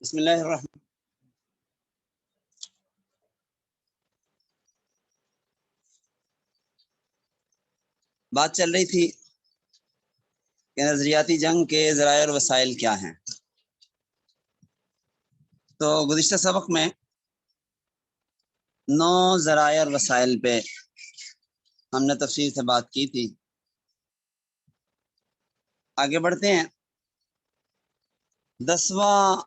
بسم اللہ الرحمن. بات چل رہی تھی کہ نظریاتی جنگ کے ذرائع اور وسائل کیا ہیں. تو گزشتہ سبق میں 9 ذرائع اور وسائل پہ ہم نے تفصیل سے بات کی تھی. آگے بڑھتے ہیں. 10واں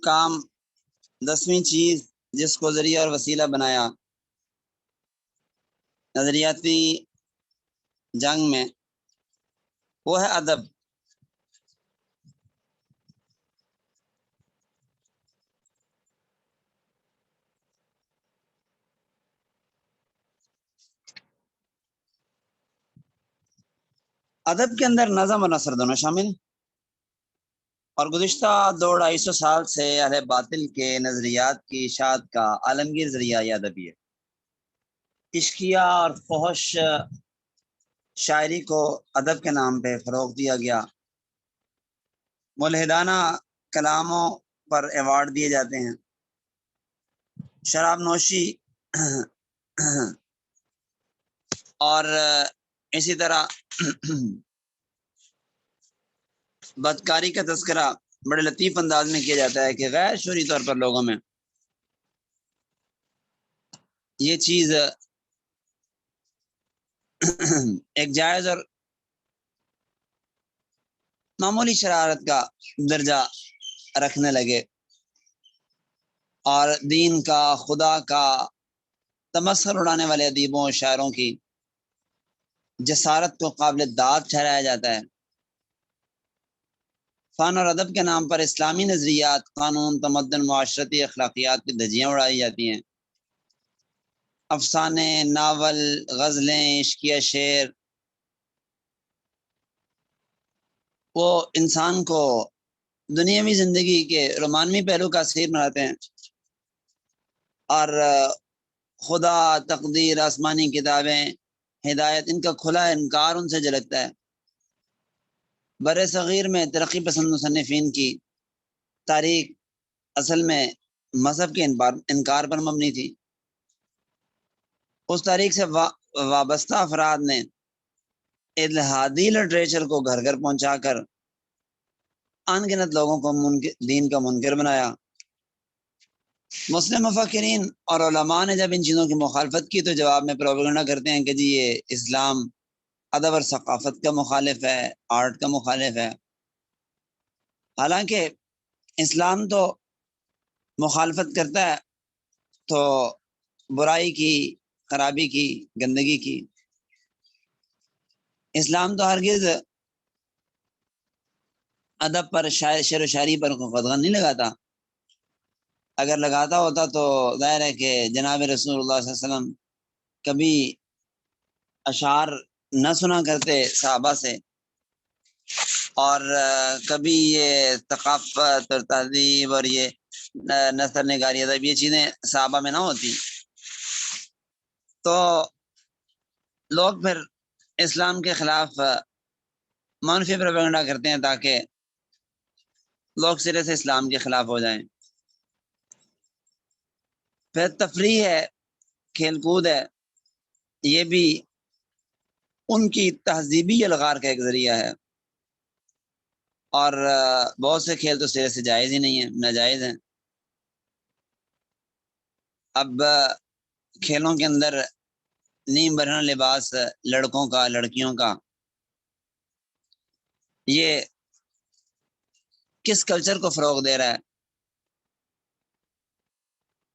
کام، 10ویں چیز جس کو ذریعہ اور وسیلہ بنایا نظریاتی جنگ میں، وہ ہے ادب. ادب کے اندر نظم اور نثر دونوں شامل، اور گزشتہ 200-250 سال سے اہل باطل کے نظریات کی اشاعت کا عالمگیر ذریعہ یہ ادبی ہے. عشقیہ اور فحش شاعری کو ادب کے نام پہ فروغ دیا گیا. ملحدانہ کلاموں پر ایوارڈ دیے جاتے ہیں. شراب نوشی اور اسی طرح بدکاری کا تذکرہ بڑے لطیف انداز میں کیا جاتا ہے کہ غیر شعوری طور پر لوگوں میں یہ چیز ایک جائز اور معمولی شرارت کا درجہ رکھنے لگے، اور دین کا، خدا کا تمسخر اڑانے والے ادیبوں اور شاعروں کی جسارت کو قابل داد ٹھہرایا جاتا ہے. فن اور ادب کے نام پر اسلامی نظریات، قانون، تمدن، معاشرتی اخلاقیات کی دھجیاں اڑائی جاتی ہیں. افسانے، ناول، غزلیں، عشقیہ شعر وہ انسان کو دنیاوی زندگی کے رومانوی پہلو کا اسیر بناتے ہیں، اور خدا، تقدیر، آسمانی کتابیں، ہدایت، ان کا کھلا انکار ان سے جھلکتا ہے. بر صغیر میں ترقی پسند مصنفین کی تاریخ اصل میں مذہب کے انکار پر مبنی تھی. اس تاریخ سے وابستہ افراد نے الہادی لٹریچر کو گھر گھر پہنچا کر ان گنت لوگوں کو دین کا منکر بنایا. مسلم مفکرین اور علماء نے جب ان چیزوں کی مخالفت کی تو جواب میں پروپیگنڈا کرتے ہیں کہ جی یہ اسلام ادب اور ثقافت کا مخالف ہے، آرٹ کا مخالف ہے. حالانکہ اسلام تو مخالفت کرتا ہے تو برائی کی، خرابی کی، گندگی کی. اسلام تو ہرگز ادب پر، شعر و شاعری پر قدغن نہیں لگاتا. اگر لگاتا ہوتا تو ظاہر ہے کہ جناب رسول اللہ صلی اللہ علیہ وسلم کبھی اشعار نہ سنا کرتے صحابہ سے، اور کبھی یہ ثقافت اور تہذیب اور یہ نثر نگاری ادب یہ چیزیں صحابہ میں نہ ہوتی. تو لوگ پھر اسلام کے خلاف منفی پروپیگنڈا کرتے ہیں تاکہ لوگ سرے سے اسلام کے خلاف ہو جائیں. پھر تفریح ہے، کھیل کود ہے، یہ بھی ان کی تہذیبی الغار کا ایک ذریعہ ہے. اور بہت سے کھیل تو سرے سے جائز ہی نہیں ہیں، ناجائز ہیں. اب کھیلوں کے اندر نیم برہنہ لباس لڑکوں کا، لڑکیوں کا، یہ کس کلچر کو فروغ دے رہا ہے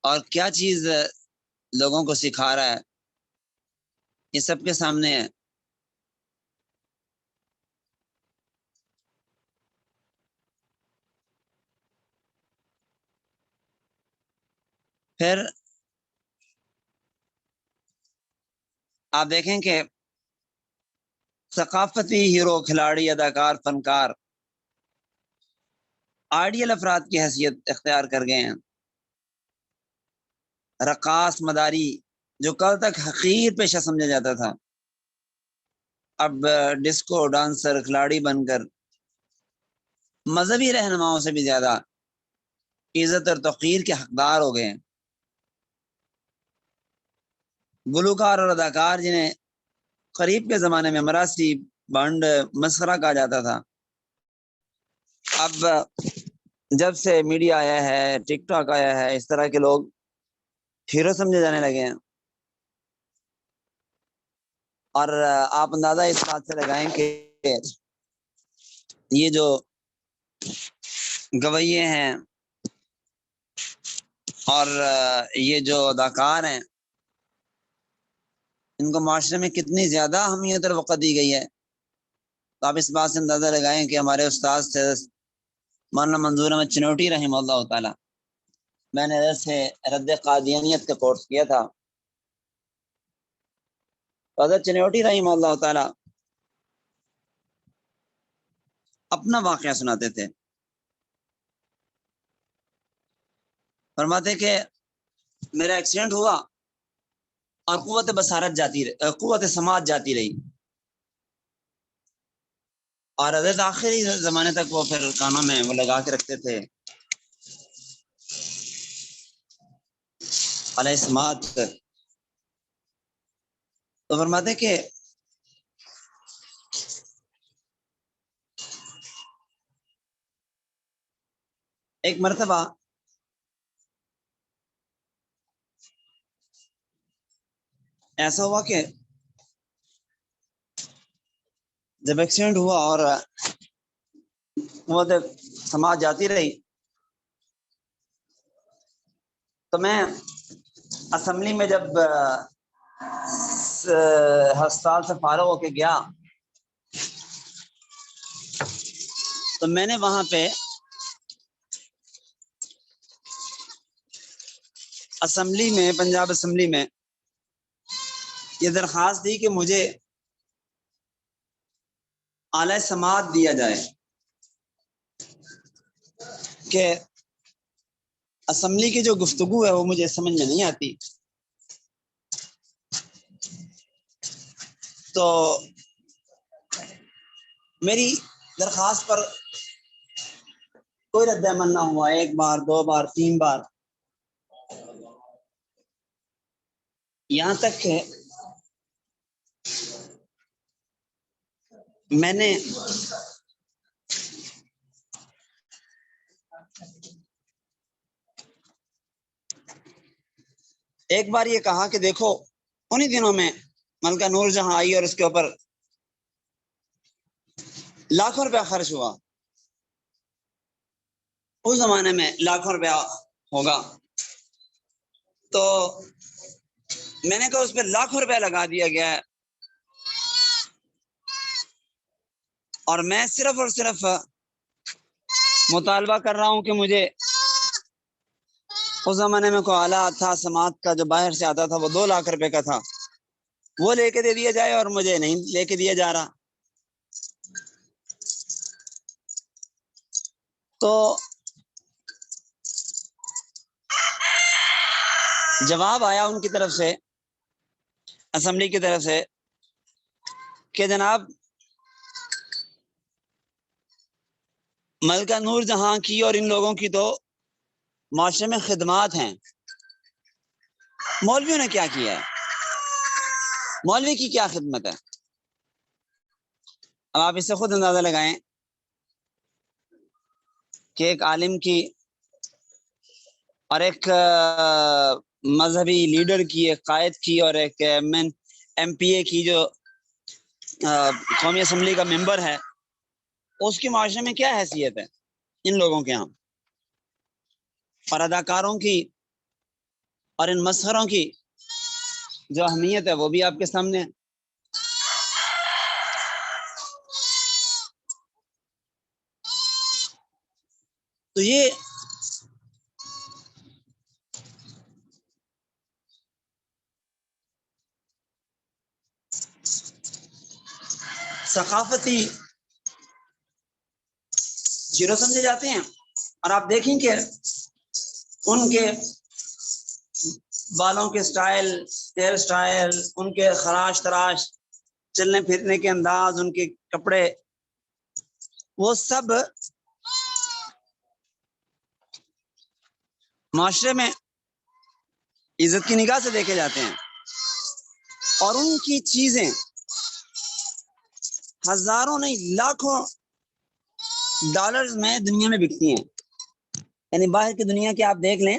اور کیا چیز لوگوں کو سکھا رہا ہے، یہ سب کے سامنے ہے. پھر آپ دیکھیں کہ ثقافتی ہیرو، کھلاڑی، اداکار، فنکار آئیڈیل افراد کی حیثیت اختیار کر گئے ہیں. رقاص، مداری جو کل تک حقیر پیشہ سمجھا جاتا تھا، اب ڈسکو ڈانسر، کھلاڑی بن کر مذہبی رہنماؤں سے بھی زیادہ عزت اور توقیر کے حقدار ہو گئے ہیں۔ گلوکار اور اداکار جنہیں قریب کے زمانے میں مراسی بانڈ مسخرہ کہا جاتا تھا، اب جب سے میڈیا آیا ہے، ٹک ٹاک آیا ہے، اس طرح کے لوگ ہیرو سمجھے جانے لگے ہیں۔ اور آپ اندازہ اس بات سے لگائیں کہ یہ جو گویے ہیں اور یہ جو اداکار ہیں، ان کو معاشرے میں کتنی زیادہ اہمیت اور وقت دی گئی ہے۔ تو آپ اس بات سے اندازہ لگائیں کہ ہمارے استاد سے مولانا منظور احمد چنوٹی رحمہ اللہ تعالی، میں نے سے رد قادیانیت کا کورس کیا تھا، حضرت چنوٹی رحمہ اللہ تعالی اپنا واقعہ سناتے تھے، فرماتے کہ میرا ایکسیڈنٹ ہوا اور قوت بصارت جاتی رہی، قوت سماعت جاتی رہی، اور حضرت آخری زمانے تک وہ پھر کانوں میں وہ لگا کے رکھتے تھے علیہ سماعت۔ تو فرماتے کہ ایک مرتبہ ایسا ہوا کہ جب ایکسیڈنٹ ہوا اور قوت سماعت جاتی رہی، تو میں اسمبلی میں جب ہسپتال سے فارغ ہو کے گیا تو میں نے وہاں پہ اسمبلی میں، پنجاب اسمبلی میں یہ درخواست دی کہ مجھے اعلی سماعت دیا جائے، کہ اسمبلی کی جو گفتگو ہے وہ مجھے سمجھ میں نہیں آتی۔ تو میری درخواست پر کوئی رد عمل نہ ہوا، ایک بار، دو بار، تین بار، یہاں تک کہ میں نے ایک بار یہ کہا کہ دیکھو، انہی دنوں میں ملکہ نور جہاں آئی اور اس کے اوپر لاکھوں روپیہ خرچ ہوا، اس زمانے میں لاکھوں روپیہ ہوگا، تو میں نے کہا اس پہ لاکھوں روپیہ لگا دیا گیا ہے، اور میں صرف اور صرف مطالبہ کر رہا ہوں کہ مجھے اس زمانے میں کوئی آلہ تھا سماعت کا جو باہر سے آتا تھا، وہ 2 لاکھ روپے کا تھا، وہ لے کے دے دیا جائے، اور مجھے نہیں لے کے دیا جا رہا۔ تو جواب آیا ان کی طرف سے، اسمبلی کی طرف سے، کہ جناب ملکہ نور جہاں کی اور ان لوگوں کی تو معاشرے میں خدمات ہیں، مولویوں نے کیا کیا ہے؟ مولوی کی کیا خدمت ہے؟ اب آپ اس سے خود اندازہ لگائیں کہ ایک عالم کی اور ایک مذہبی لیڈر کی، ایک قائد کی، اور ایک ایم پی اے کی جو قومی اسمبلی کا ممبر ہے، اس کی معاشرے میں کیا حیثیت ہے ان لوگوں کے ہاں، اور اداکاروں کی اور ان مسخروں کی جو اہمیت ہے وہ بھی آپ کے سامنے ہے۔ تو یہ ثقافتی ہیرو سمجھے جاتے ہیں، اور آپ دیکھیں کہ ان کے بالوں کے سٹائل، ہیئر سٹائل، ان کے خراش تراش، چلنے پھرنے کے انداز، ان کے کپڑے، وہ سب معاشرے میں عزت کی نگاہ سے دیکھے جاتے ہیں، اور ان کی چیزیں ہزاروں نہیں لاکھوں ڈالرز میں دنیا میں بکتی ہیں. یعنی باہر کی دنیا کی آپ دیکھ لیں،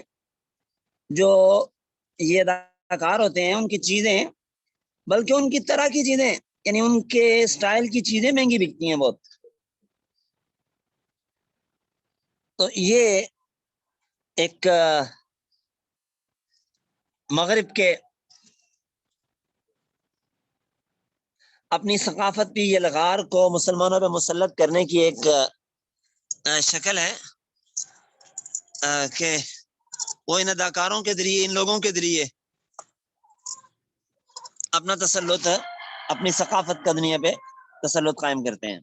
جو یہ اداکار ہوتے ہیں ان کی چیزیں، بلکہ ان کی طرح کی چیزیں، یعنی ان کے سٹائل کی چیزیں مہنگی بکتی ہیں بہت. تو یہ ایک مغرب کے اپنی ثقافت پہ یہ لغار کو مسلمانوں پہ مسلط کرنے کی ایک شکل ہے کہ وہ ان اداکاروں کے ذریعے، ان لوگوں کے ذریعے اپنا تسلط، اپنی ثقافت کا دنیا پہ تسلط قائم کرتے ہیں.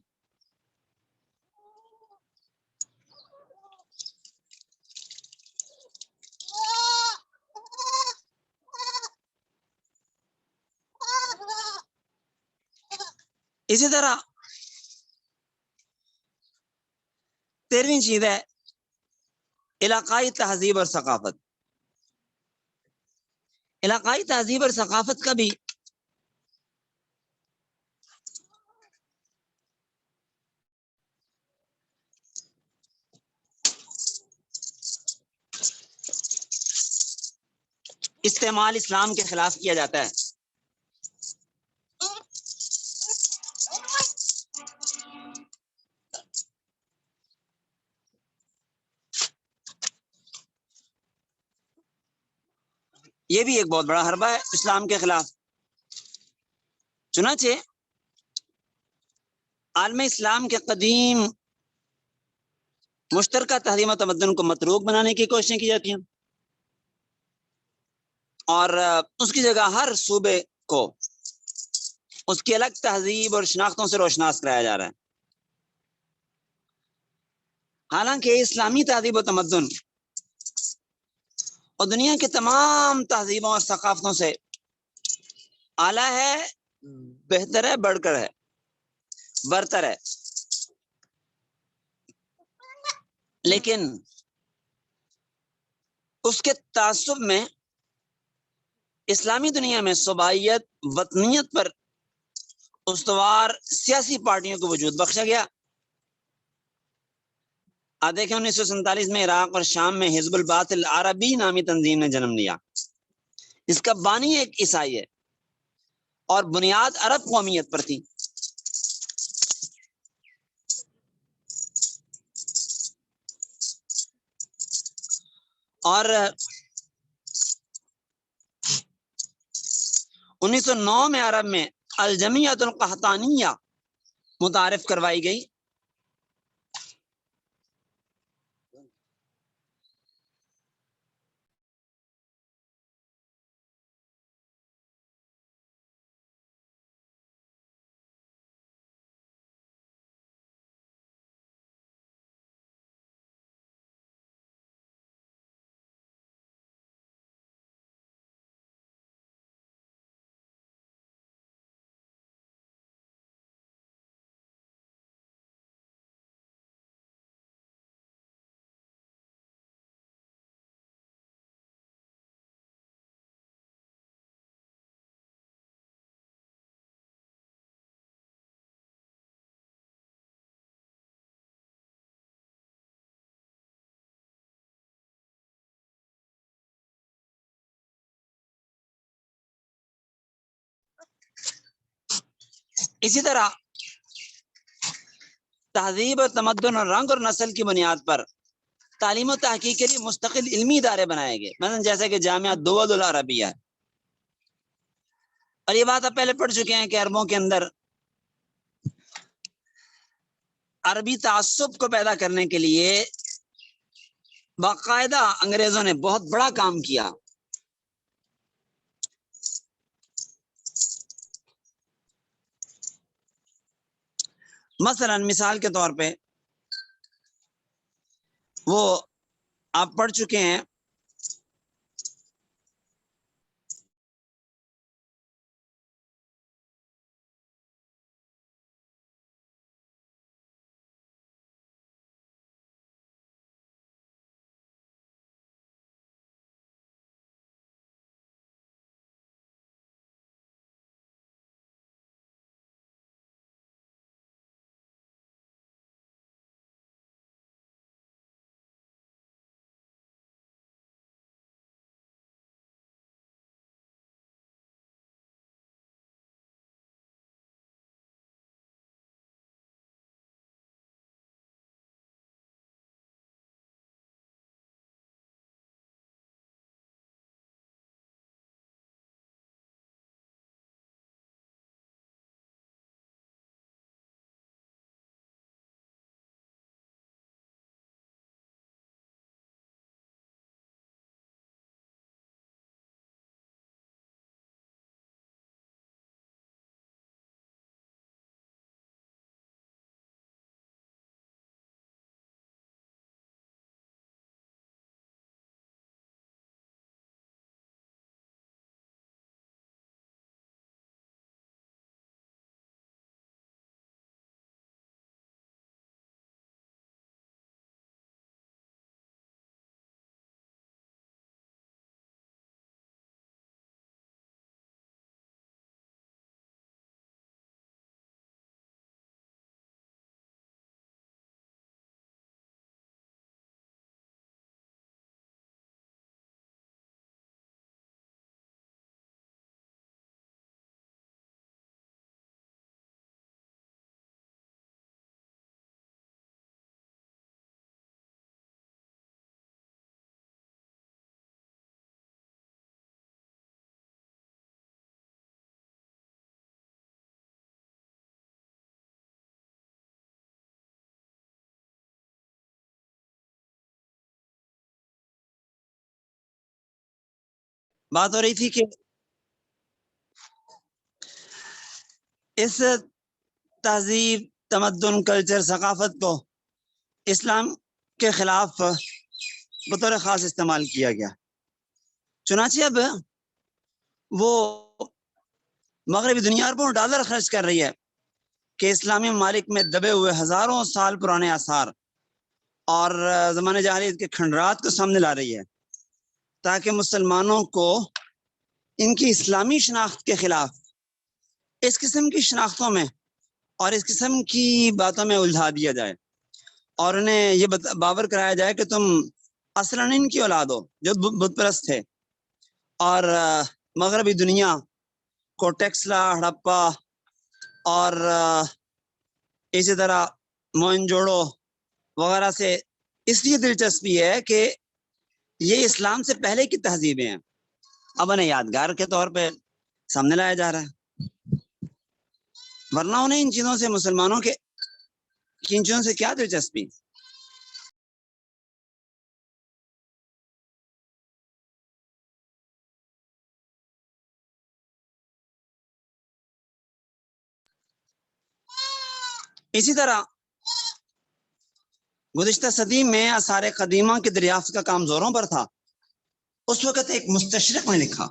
اسی طرح 13ویں چیز ہے علاقائی تہذیب اور ثقافت. علاقائی تہذیب اور ثقافت کا بھی استعمال اسلام کے خلاف کیا جاتا ہے. یہ بھی ایک بہت بڑا حربہ ہے اسلام کے خلاف. چنانچہ عالم اسلام کے قدیم مشترکہ تہذیب و تمدن کو متروک بنانے کی کوششیں کی جاتی ہیں، اور اس کی جگہ ہر صوبے کو اس کی الگ تہذیب اور شناختوں سے روشناس کرایا جا رہا ہے. حالانکہ اسلامی تہذیب و تمدن اور دنیا کے تمام تہذیبوں اور ثقافتوں سے اعلیٰ ہے، بہتر ہے، بڑھ کر ہے، برتر ہے. لیکن اس کے تعصب میں اسلامی دنیا میں صوبائیت، وطنیت پر استوار سیاسی پارٹیوں کو وجود بخشا گیا. آپ دیکھیں 1947 میں عراق اور شام میں حزب البعث العربی نامی تنظیم نے جنم لیا. اس کا بانی ایک عیسائی ہے اور بنیاد عرب قومیت پر تھی. اور 1909 میں عرب میں الجمعیت القحطانیہ متعارف کروائی گئی. اسی طرح تہذیب و تمدن اور رنگ اور نسل کی بنیاد پر تعلیم و تحقیق کے لیے مستقل علمی ادارے بنائے گئے، مثلا جیسے کہ جامعہ دول العربیہ. اور یہ بات آپ پہلے پڑھ چکے ہیں کہ عربوں کے اندر عربی تعصب کو پیدا کرنے کے لیے باقاعدہ انگریزوں نے بہت بڑا کام کیا. مثلا مثال کے طور پہ وہ آپ پڑھ چکے ہیں بات ہو رہی تھی کہ اس تہذیب، تمدن، کلچر، ثقافت کو اسلام کے خلاف بطور خاص استعمال کیا گیا. چنانچہ اب وہ مغربی دنیا اربوں ڈالر خرچ کر رہی ہے کہ اسلامی ممالک میں دبے ہوئے ہزاروں سال پرانے آثار اور زمانے جاہلیت کے کھنڈرات کو سامنے لا رہی ہے، تاکہ مسلمانوں کو ان کی اسلامی شناخت کے خلاف اس قسم کی شناختوں میں اور اس قسم کی باتوں میں الجھا دیا جائے، اور انہیں یہ باور کرایا جائے کہ تم اصلاً ان کی اولاد ہو جو بت پرست تھے، اور مغربی دنیا کو ٹیکسلا، ہڑپا اور اسی طرح موئن جوڑو وغیرہ سے اس لیے دلچسپی ہے کہ یہ اسلام سے پہلے کی تہذیبیں ہیں، اب انہیں یادگار کے طور پہ سامنے لایا جا رہا ہے، ورنہ انہیں ان چیزوں سے، مسلمانوں کے ان چیزوں سے کیا دلچسپی. اسی طرح گزشتہ صدی میں آثار قدیمہ کی دریافت کا کام زوروں پر تھا. اس وقت ایک مستشرق نے لکھا،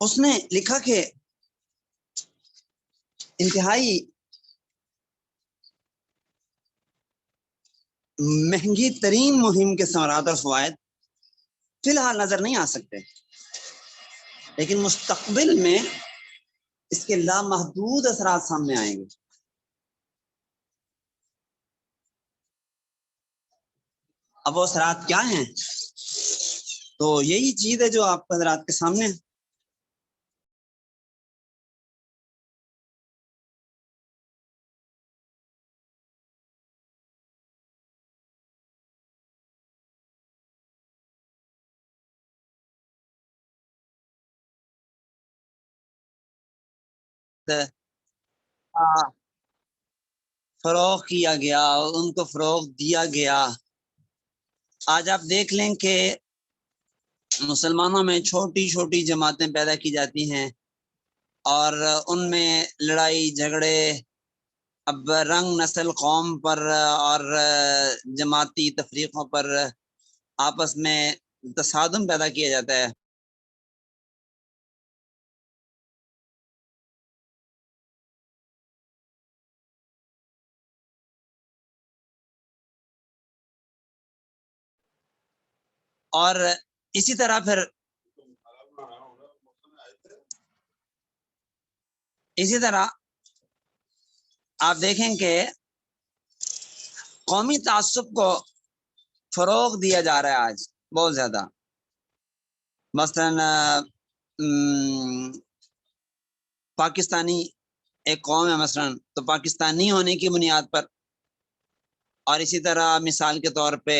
اس نے لکھا کہ انتہائی مہنگی ترین مہم کے ثمرات اور فوائد فی الحال نظر نہیں آ سکتے، لیکن مستقبل میں اس کے لامحدود اثرات سامنے آئیں گے. اب وہ اثرات کیا ہیں؟ تو یہی چیز ہے جو آپ حضرات کے سامنے ہے. فروغ کیا گیا، ان کو فروغ دیا گیا. آج آپ دیکھ لیں کہ مسلمانوں میں چھوٹی چھوٹی جماعتیں پیدا کی جاتی ہیں، اور ان میں لڑائی جھگڑے اب رنگ، نسل، قوم پر اور جماعتی تفریقوں پر آپس میں تصادم پیدا کیا جاتا ہے. اور اسی طرح پھر آپ دیکھیں کہ قومی تعصب کو فروغ دیا جا رہا ہے آج بہت زیادہ. مثلا پاکستانی ایک قوم ہے مثلا، تو پاکستانی ہونے کی بنیاد پر، اور اسی طرح مثال کے طور پہ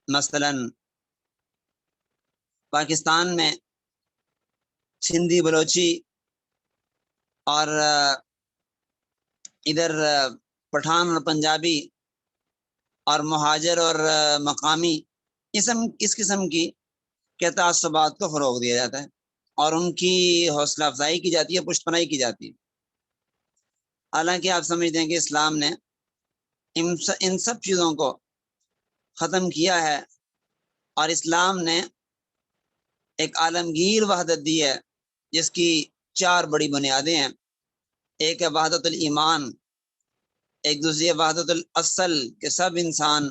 مثلا پاکستان میں سندھی، بلوچی اور ادھر پٹھان اور پنجابی اور مہاجر اور مقامی اس قسم کی کے تعصبات کو فروغ دیا جاتا ہے، اور ان کی حوصلہ افزائی کی جاتی ہے، پشت پناہی کی جاتی ہے. حالانکہ آپ سمجھتے ہیں کہ اسلام نے ان سب چیزوں کو ختم کیا ہے، اور اسلام نے ایک عالمگیر وحدت دی ہے جس کی 4 بڑی بنیادیں ہیں. ایک ہے وحدت الایمان، ایک دوسری ہے وحدت الاصل کہ سب انسان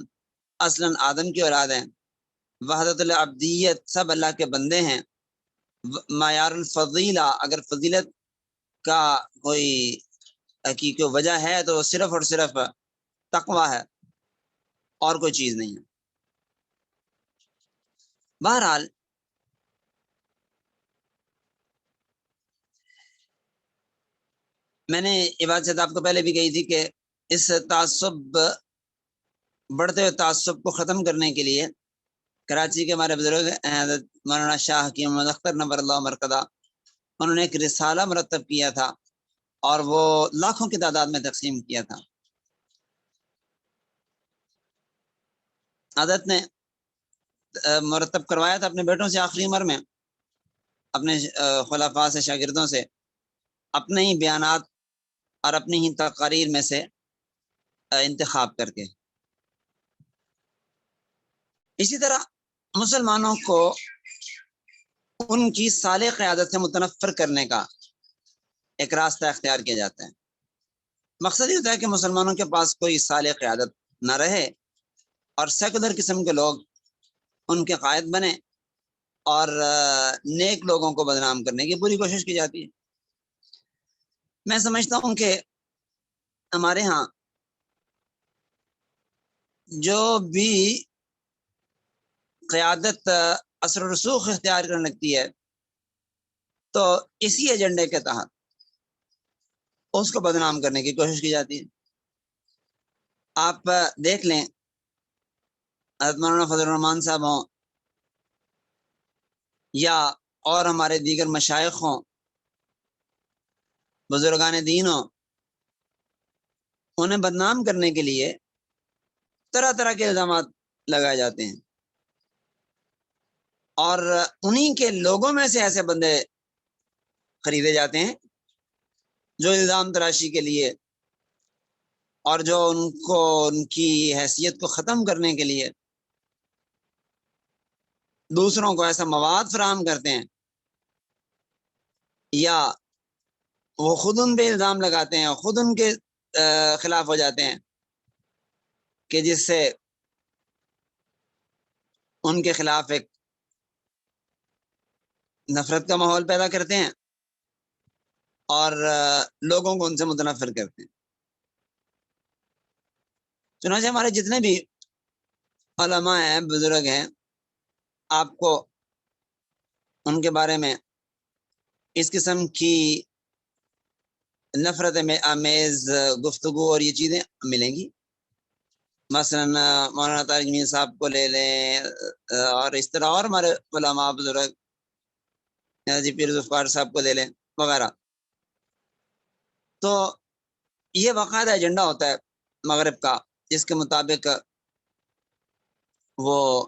اصلاً آدم کی اولاد ہیں. وحدت العبدیت، سب اللہ کے بندے ہیں. معیار الفضیلہ، اگر فضیلت کا کوئی حقیقی وجہ ہے تو صرف اور صرف تقوی ہے، اور کوئی چیز نہیں ہے. بہرحال میں نے یہ بات شاید آپ کو پہلے بھی کہی تھی کہ اس بڑھتے ہوئے تعصب کو ختم کرنے کے لیے کراچی کے ہمارے بزرگ ہیں حضرت مولانا شاہ حکیم محمد اختر نور اللہ مرکزہ، انہوں نے ایک رسالہ مرتب کیا تھا اور وہ لاکھوں کی تعداد میں تقسیم کیا تھا۔ حضرت نے مرتب کروایا تھا اپنے بیٹوں سے آخری عمر میں، اپنے خلفاء سے، شاگردوں سے، اپنے ہی بیانات اور اپنی ہی تقاریر میں سے انتخاب کر کے۔ اسی طرح مسلمانوں کو ان کی صالح قیادت سے متنفر کرنے کا ایک راستہ اختیار کیا جاتا ہے۔ مقصد یہ ہوتا ہے کہ مسلمانوں کے پاس کوئی صالح قیادت نہ رہے اور سیکولر قسم کے لوگ ان کے قائد بنے، اور نیک لوگوں کو بدنام کرنے کی پوری کوشش کی جاتی ہے۔ میں سمجھتا ہوں کہ ہمارے ہاں جو بھی قیادت اثر و رسوخ اختیار کرنے لگتی ہے تو اسی ایجنڈے کے تحت اس کو بدنام کرنے کی کوشش کی جاتی ہے۔ آپ دیکھ لیں، حضرت مولانا فضل الرحمان صاحب ہوں یا اور ہمارے دیگر مشائخ ہوں، بزرگان دین ہوں، انہیں بدنام کرنے کے لیے طرح طرح کے الزامات لگائے جاتے ہیں، اور انہی کے لوگوں میں سے ایسے بندے خریدے جاتے ہیں جو الزام تراشی کے لیے اور جو ان کو ان کی حیثیت کو ختم کرنے کے لیے دوسروں کو ایسا مواد فراہم کرتے ہیں، یا وہ خود ان پہ الزام لگاتے ہیں، خود ان کے خلاف ہو جاتے ہیں، کہ جس سے ان کے خلاف ایک نفرت کا ماحول پیدا کرتے ہیں اور لوگوں کو ان سے متنفر کرتے ہیں۔ چنانچہ ہمارے جتنے بھی علماء ہیں، بزرگ ہیں، آپ کو ان کے بارے میں اس قسم کی نفرت میں آمیز گفتگو اور یہ چیزیں ملیں گی۔ مثلا مولانا طارق میر صاحب کو لے لیں، اور اس طرح اور ہمارے علماء بزرگ جی پیر ذوالفقار صاحب کو لے لیں وغیرہ۔ تو یہ باقاعدہ ایجنڈا ہوتا ہے مغرب کا، جس کے مطابق وہ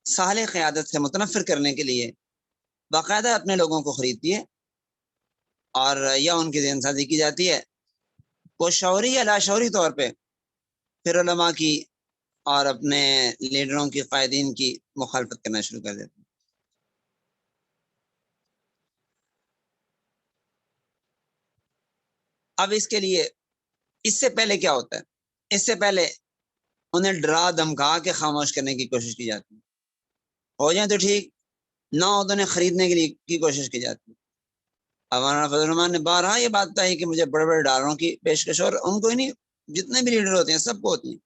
صالح قیادت سے متنفر کرنے کے لیے باقاعدہ اپنے لوگوں کو خریدتی ہے، اور یا ان کی ذہن سازی کی جاتی ہے، وہ شعوری یا لاشعوری طور پہ پھر علماء کی اور اپنے لیڈروں کی، قائدین کی مخالفت کرنا شروع کر دیتے ہیں۔ اب اس کے لیے اس سے پہلے کیا ہوتا ہے؟ اس سے پہلے انہیں ڈرا دھمکا کے خاموش کرنے کی کوشش کی جاتی ہے، ہو جائیں تو ٹھیک، نہ ہو تو انہیں خریدنے کے لیے کی کوشش کی جاتی ہے۔ مولانا فضل الرحمان نے بارہا یہ بات کہی کہ مجھے بڑے بڑے ڈالروں کی پیشکش، اور ان کو ہی نہیں، جتنے بھی لیڈر ہوتے ہیں سب کو ہوتی ہیں،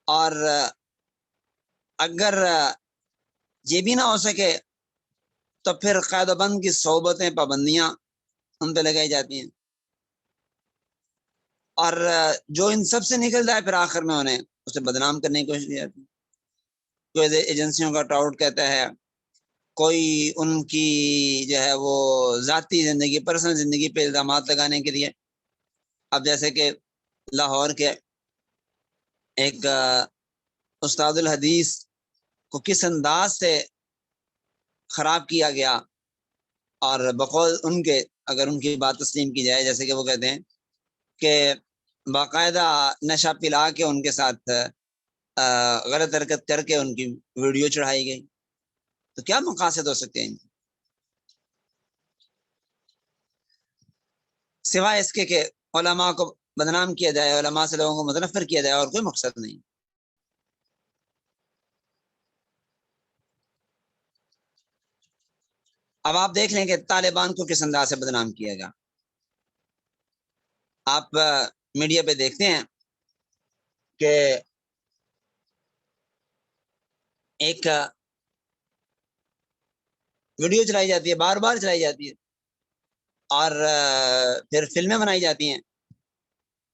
اور اگر یہ بھی نہ ہو سکے تو پھر قید و بند کی صحبتیں، پابندیاں ان پہ لگائی جاتی ہیں، اور جو ان سب سے نکل جائے پھر آخر میں انہیں اسے بدنام کرنے کی کوشش کی جاتی ہے۔ کوئی ایجنسیوں کا ٹراؤٹ کہتا ہے، کوئی ان کی جو ہے وہ ذاتی زندگی، پرسنل زندگی پہ الزامات لگانے کے لیے۔ اب جیسے کہ لاہور کے ایک استاد الحدیث کو کس انداز سے خراب کیا گیا، اور بقول ان کے اگر ان کی بات تسلیم کی جائے، جیسے کہ وہ کہتے ہیں کہ باقاعدہ نشہ پلا کے ان کے ساتھ غلط حرکت کر کے ان کی ویڈیو چڑھائی گئی، تو کیا مقاصد ہو سکتے ہیں سوائے اس کے کہ علماء کو بدنام کیا جائے، علماء سے لوگوں کو متنفر کیا جائے، اور کوئی مقصد نہیں۔ اب آپ دیکھ لیں کہ طالبان کو کس انداز سے بدنام کیا گیا۔ آپ میڈیا پہ دیکھتے ہیں کہ ایک ویڈیو چلائی جاتی ہے، بار بار چلائی جاتی ہے، اور پھر فلمیں بنائی جاتی ہیں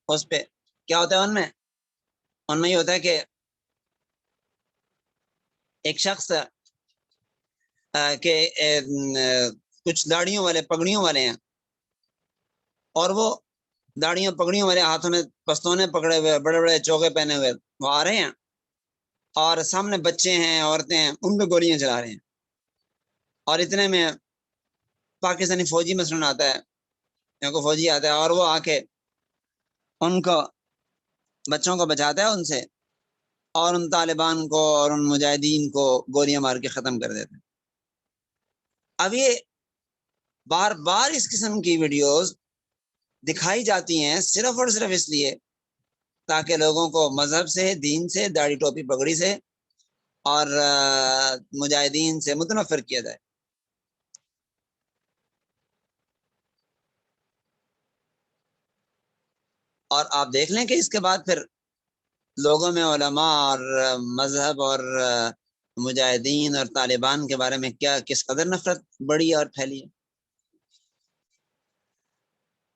اس پہ۔ کیا ہوتا ہے ان میں یہ ہوتا ہے کہ ایک شخص کہ کچھ داڑھیوں والے پگڑیوں والے ہیں، اور وہ داڑھیوں پگڑیوں والے ہاتھوں میں پستونے پکڑے ہوئے، بڑے بڑے چوکے پہنے ہوئے وہ آ رہے ہیں، اور سامنے بچے ہیں، عورتیں ہیں، ان پہ گولیاں چلا رہے ہیں. اور اتنے میں پاکستانی فوجی مثلاً آتا ہے، یا کوئی فوجی آتا ہے، اور وہ آ کے ان کو بچوں کو بچاتا ہے ان سے، اور ان طالبان کو اور ان مجاہدین کو گولیاں مار کے ختم کر دیتے ہیں. اب یہ بار بار اس قسم کی ویڈیوز دکھائی جاتی ہیں صرف اور صرف اس لیے تاکہ لوگوں کو مذہب سے، دین سے، داڑھی ٹوپی پگڑی سے اور مجاہدین سے متنفر کیا جائے. اور آپ دیکھ لیں کہ اس کے بعد پھر لوگوں میں علماء اور مذہب اور مجاہدین اور طالبان کے بارے میں کیا کس قدر نفرت بڑی اور پھیلی ہے.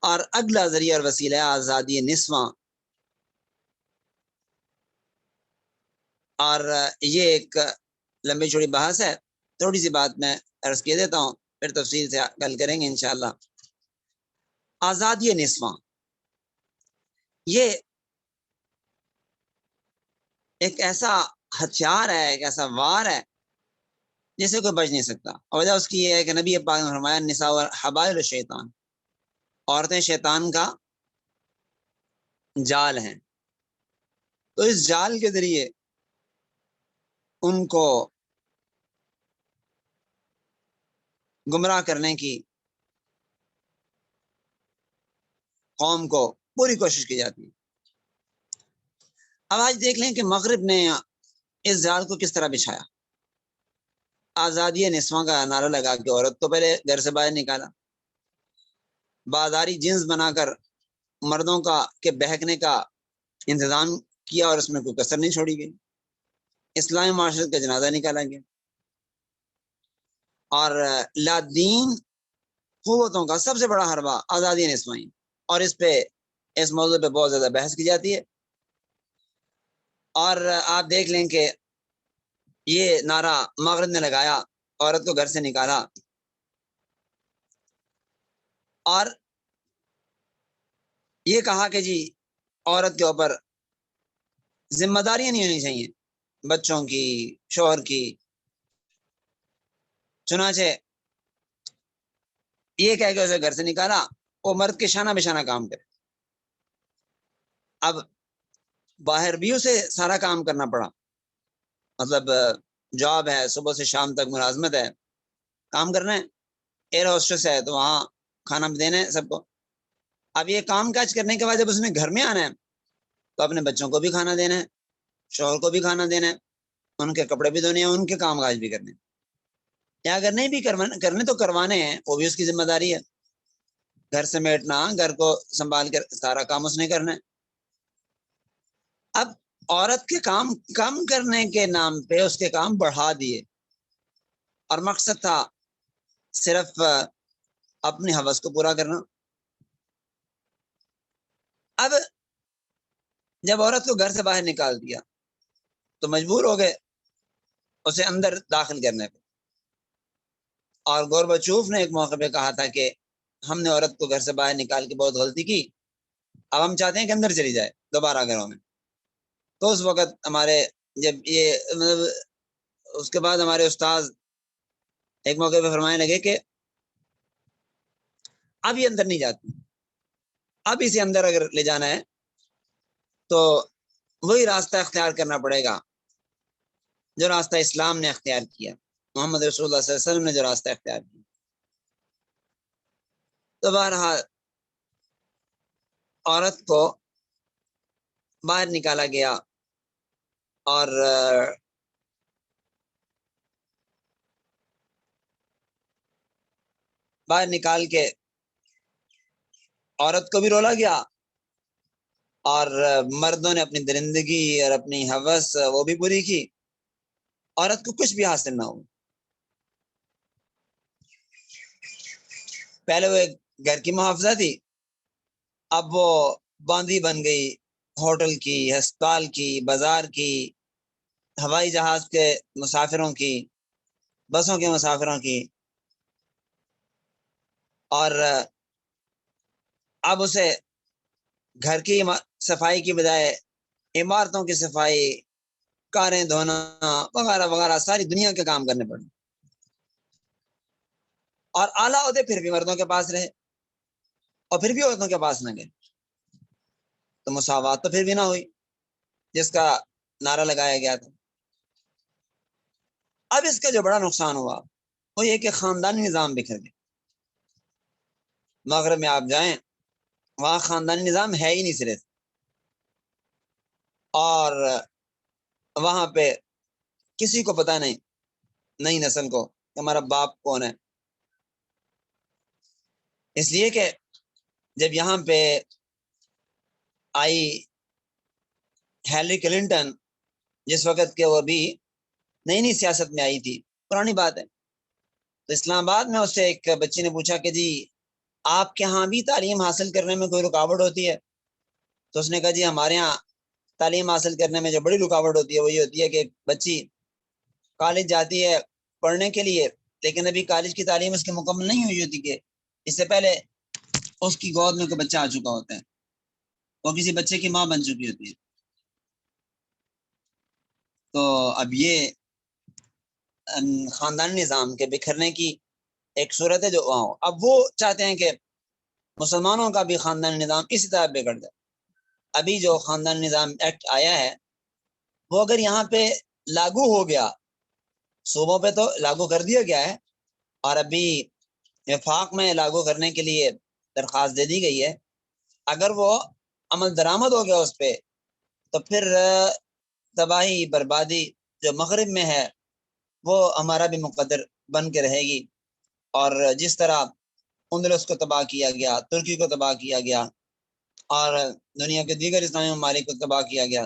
اور اگلا ذریعہ اور وسیلہ آزادی نسواں، اور یہ ایک لمبی چوڑی بحث ہے، تھوڑی سی بات میں عرض کیے دیتا ہوں، پھر تفصیل سے کل کریں گے انشاءاللہ. آزادی نسواں یہ ایک ایسا ہتھیار ہے، ایک ایسا وار ہے جسے کوئی بچ نہیں سکتا. اور وجہ اس کی یہ ہے کہ نبی پاک نے فرمایا نساء حبائل الشیطان، عورتیں شیطان کا جال ہیں. تو اس جال کے ذریعے ان کو گمراہ کرنے کی قوم کو پوری کوشش کی جاتی ہے. اب آج دیکھ لیں کہ مغرب نے اس جال کو کس طرح بچھایا. آزادی نسواں کا نعرہ لگا کے عورت کو پہلے گھر سے باہر نکالا، بازاری جنس بنا کر مردوں کا کے بہکنے کا انتظام کیا، اور اس میں کوئی کسر نہیں چھوڑی گئی. اسلامی معاشرت کا جنازہ نکالا گیا، اور لادین قوتوں کا سب سے بڑا حربہ آزادی نسواں، اور اس موضوع پہ بہت زیادہ بحث کی جاتی ہے. اور آپ دیکھ لیں کہ یہ نعرہ مغرب نے لگایا، عورت کو گھر سے نکالا، اور یہ کہا کہ جی عورت کے اوپر ذمہ داریاں نہیں ہونی چاہیے، بچوں کی، شوہر کی. چنانچہ یہ کہہ کے اسے گھر سے نکالا، وہ مرد کے شانہ بشانہ کام کرے. اب باہر بھی اسے سارا کام کرنا پڑا، مطلب جاب ہے، صبح سے شام تک ملازمت ہے، کام کرنا ہے. ایئر ہوسٹس ہے تو وہاں کھانا بھی دینا ہے سب کو. اب یہ کام کاج کرنے کے بعد جب اس نے گھر میں آنا ہے تو اپنے بچوں کو بھی کھانا دینا ہے، شوہر کو بھی کھانا دینا ہے، ان کے کپڑے بھی دھونے ہیں، ان کے کام کاج بھی کرنے ہیں. یا اگر نہیں بھی کرنے تو کروانے ہیں، وہ بھی اس کی ذمہ داری ہے. گھر سمیٹنا، گھر کو سنبھال کر سارا کام اس نے کرنا ہے. اب عورت کے کام کم کرنے کے نام پہ اس کے کام بڑھا دیے، اور مقصد تھا صرف اپنی ہوس کو پورا کرنا. اب جب عورت کو گھر سے باہر نکال دیا تو مجبور ہو گئے اسے اندر داخل کرنے پہ. اور گورباچوف نے ایک موقع پہ کہا تھا کہ ہم نے عورت کو گھر سے باہر نکال کے بہت غلطی کی، اب ہم چاہتے ہیں کہ اندر چلی جائے دوبارہ گھروں میں. تو اس وقت ہمارے جب یہ مطلب اس کے بعد ہمارے استاذ ایک موقع پہ فرمانے لگے کہ اب یہ اندر نہیں جاتی، اب اسے اندر اگر لے جانا ہے تو وہی راستہ اختیار کرنا پڑے گا جو راستہ اسلام نے اختیار کیا، محمد رسول اللہ صلی اللہ علیہ وسلم نے جو راستہ اختیار کیا. تو بہرحال عورت کو باہر نکالا گیا، اور باہر نکال کے عورت کو بھی رولا گیا، اور مردوں نے اپنی درندگی اور اپنی ہوس وہ بھی پوری کی. عورت کو کچھ بھی حاصل نہ ہو. پہلے وہ ایک گھر کی محافظہ تھی، اب وہ باندھی بن گئی، ہوٹل کی، ہسپتال کی، بازار کی، ہوائی جہاز کے مسافروں کی، بسوں کے مسافروں کی، اور اب اسے گھر کی صفائی کی بجائے عمارتوں کی صفائی، کاریں دھونا وغیرہ وغیرہ ساری دنیا کے کام کرنے پڑے، اور اعلیٰ عہدے پھر بھی مردوں کے پاس رہے اور پھر بھی عورتوں کے پاس نہ گئے، تو مساوات تو پھر بھی نہ ہوئی جس کا نعرہ لگایا گیا تھا۔ اب اس کا جو بڑا نقصان ہوا وہ یہ کہ خاندانی نظام بکھر گیا۔ مغرب میں آپ جائیں وہاں خاندانی نظام ہے ہی نہیں سرے سے، اور وہاں پہ کسی کو پتہ نہیں، نئی نسل کو، کہ ہمارا باپ کون ہے، اس لیے کہ جب یہاں پہ آئی ہیلری کلنٹن، جس وقت کہ وہ بھی نئی نئی سیاست میں آئی تھی، پرانی بات ہے، تو اسلام آباد میں اس سے ایک بچی نے پوچھا کہ جی آپ کے ہاں بھی تعلیم حاصل کرنے میں کوئی رکاوٹ ہوتی ہے؟ تو اس نے کہا جی ہمارے ہاں تعلیم حاصل کرنے میں جو بڑی رکاوٹ ہوتی ہے وہ یہ ہوتی ہے کہ بچی کالج جاتی ہے پڑھنے کے لیے، لیکن ابھی کالج کی تعلیم اس کی مکمل نہیں ہوئی ہوتی، کہ اس سے پہلے اس کی گود میں کوئی بچہ آ چکا ہوتا ہے، وہ کسی بچے کی ماں بن چکی ہوتی ہے۔ تو اب یہ خاندانی نظام کے بکھرنے کی ایک صورت ہے جو وہاں ہو۔ اب وہ چاہتے ہیں کہ مسلمانوں کا بھی خاندانی نظام اسی طرح بگڑ جائے۔ ابھی جو خاندانی نظام ایکٹ آیا ہے وہ اگر یہاں پہ لاگو ہو گیا، صوبوں پہ تو لاگو کر دیا گیا ہے، اور ابھی وفاق میں لاگو کرنے کے لیے درخواست دے دی گئی ہے، اگر وہ عمل درآمد ہو گیا اس پہ تو پھر تباہی بربادی جو مغرب میں ہے وہ ہمارا بھی مقدر بن کے رہے گی، اور جس طرح اندلس کو تباہ کیا گیا، ترکی کو تباہ کیا گیا، اور دنیا کے دیگر اسلامی ممالک کو تباہ کیا گیا،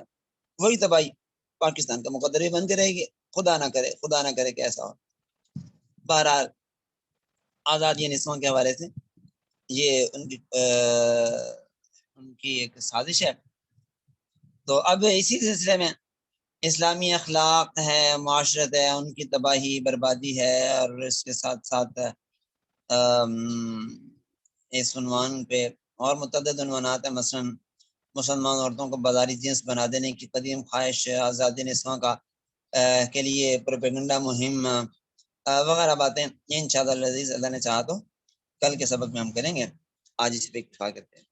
وہی تباہی پاکستان کا مقدر بھی بن کے رہے گی، خدا نہ کرے کہ ایسا ہو۔ بہرحال آزادی نسواں کے حوالے سے یہ ان کی ایک سازش ہے۔ تو اب اسی سلسلے میں اسلامی اخلاق ہے، معاشرت ہے، ان کی تباہی بربادی ہے، اور اس کے ساتھ ساتھ اس عنوان پہ اور متعدد عنوانات ہیں، مثلا مسلمان عورتوں کو بازاری جنس بنا دینے کی قدیم خواہش، آزادی نسواں کا کے لیے پروپیگنڈا مہم وغیرہ باتیں، یہ انشاءاللہ العزیز اللہ نے چاہا تو کل کے سبق میں ہم کریں گے۔ آج اس پہ اکتفا کرتے ہیں۔